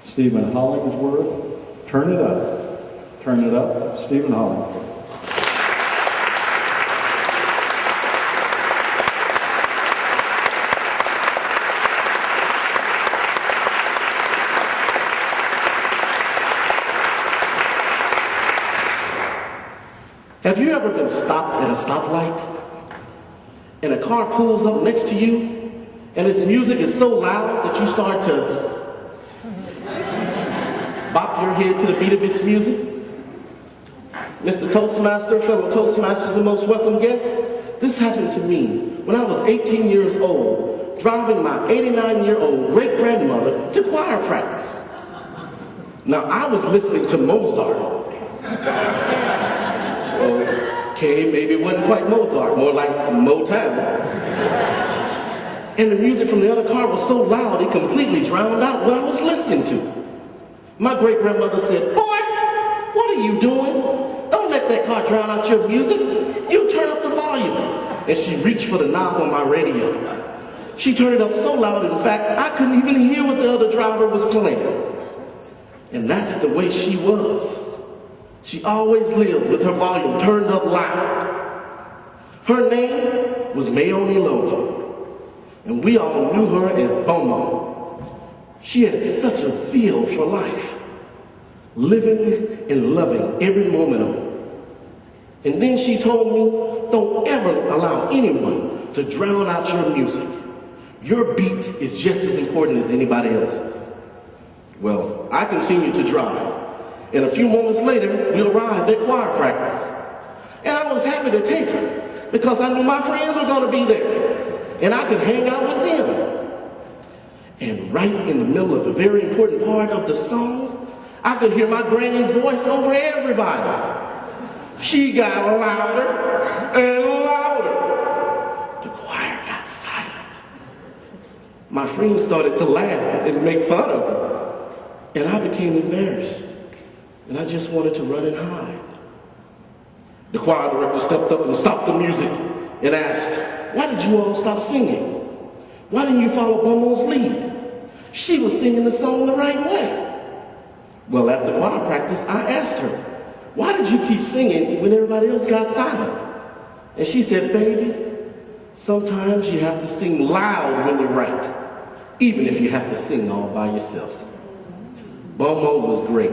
Stephen Hollingsworth, turn it up. Turn it up, Stephen Hollingsworth. Have you ever been stopped at a stoplight and a car pulls up next to you and its music is so loud that you start to bop your head to the beat of its music? Mr. Toastmaster, fellow Toastmasters, and most welcome guests, this happened to me when I was 18 years old, driving my 89-year-old great-grandmother to choir practice. Now, I was listening to Mozart. Okay, maybe it wasn't quite Mozart, more like Motown. And the music from the other car was so loud it completely drowned out what I was listening to. My great-grandmother said, "Boy, what are you doing? Don't let that car drown out your music. You turn up the volume." And she reached for the knob on my radio. She turned it up so loud, in fact, I couldn't even hear what the other driver was playing. And that's the way she was. She always lived with her volume turned up loud. Her name was Mayoni Logan, and we all knew her as Bomo. She had such a zeal for life, living and loving every moment of it. And then she told me, don't ever allow anyone to drown out your music. Your beat is just as important as anybody else's. Well, I continued to drive. And a few moments later, we arrived at choir practice. And I was happy to take her because I knew my friends were going to be there and I could hang out with them. And right in the middle of a very important part of the song, I could hear my granny's voice over everybody's. She got louder and louder. The choir got silent. My friends started to laugh and make fun of her. And I became embarrassed. And I just wanted to run and hide. The choir director stepped up and stopped the music and asked, "Why did you all stop singing? Why didn't you follow Bomo's lead? She was singing the song the right way." Well, after choir practice, I asked her, "Why did you keep singing when everybody else got silent?" And she said, "Baby, sometimes you have to sing loud when you write, even if you have to sing all by yourself." Bomo was great.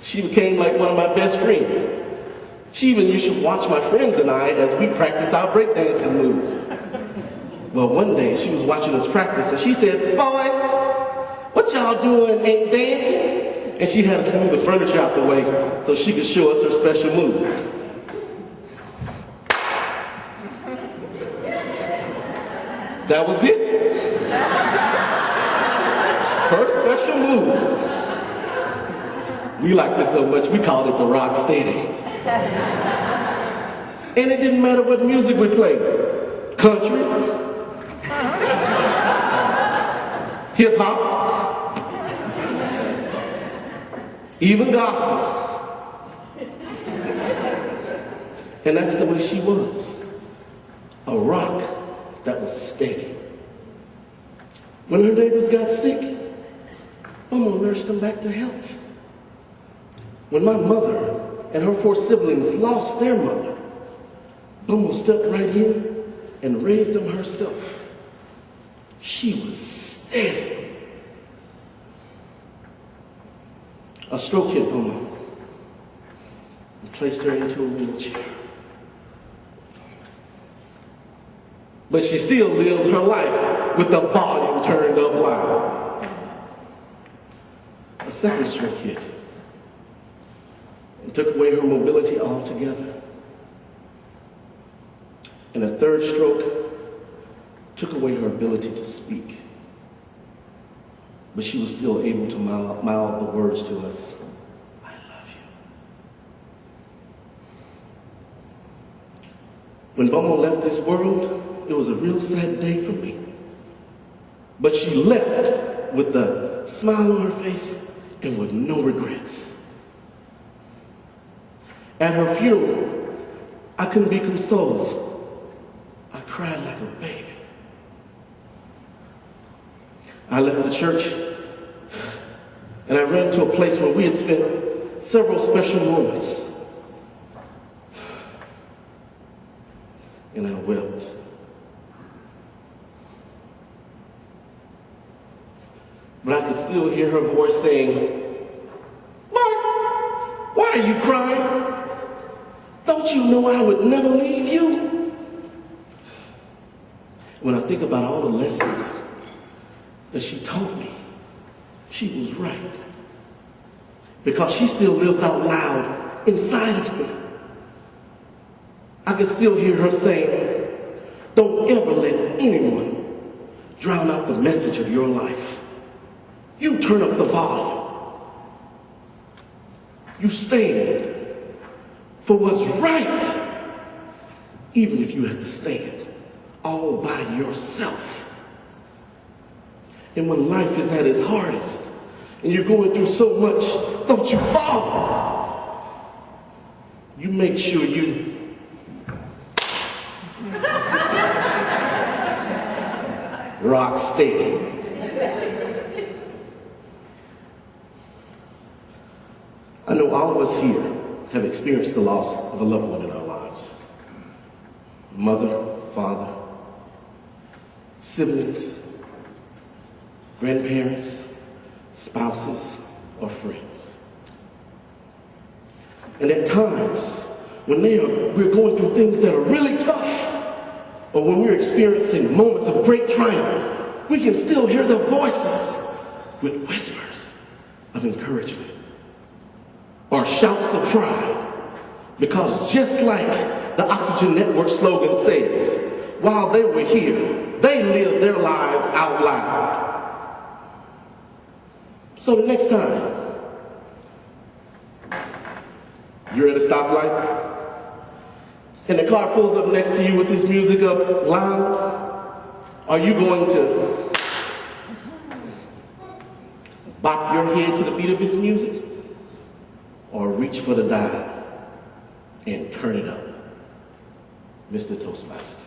She became like one of my best friends. She even used to watch my friends and I as we practice our breakdancing moves. Well, one day she was watching us practice and she said, "Boys, what y'all doing, ain't dancing?" And she had us move the furniture out the way so she could show us her special move. That was it. Her special move. We liked it so much, we called it the Rock Steady. And it didn't matter what music we played. Country, hip hop, even gospel. And that's the way she was. A rock that was steady. When her neighbors got sick, Bomo nursed them back to health. When my mother and her 4 siblings lost their mother, Bomo stepped right in and raised them herself. She was steady. A stroke hit Bomo and placed her into a wheelchair. But she still lived her life with the volume turned up loud. A second stroke hit and took away her mobility altogether. And a third stroke took away her ability to speak. But she was still able to mouth the words to us, "I love you." When Bomo left this world, it was a real sad day for me. But she left with a smile on her face and with no regrets. At her funeral, I couldn't be consoled. I cried like a baby. I left the church And I ran to a place where we had spent several special moments. And I wept. But I could still hear her voice saying, "Mark, why are you crying? Don't you know I would never leave you?" When I think about all the lessons that she taught me, she was right. Because she still lives out loud inside of me. I can still hear her saying, "Don't ever let anyone drown out the message of your life. You turn up the volume. You stand for what's right, even if you have to stand all by yourself." And when life is at its hardest, and you're going through so much, don't you fall. You make sure you rock steady. I know all of us here have experienced the loss of a loved one in our lives. Mother, father, siblings, grandparents, spouses, or friends. And at times, when we're going through things that are really tough, or when we're experiencing moments of great triumph, we can still hear their voices with whispers of encouragement or shouts of pride. Because just like the Oxygen Network slogan says, while they were here, they lived their lives out loud. So the next time you're at a stoplight and the car pulls up next to you with this music up loud, are you going to bop your head to the beat of his music or reach for the dial and turn it up? Mr. Toastmaster.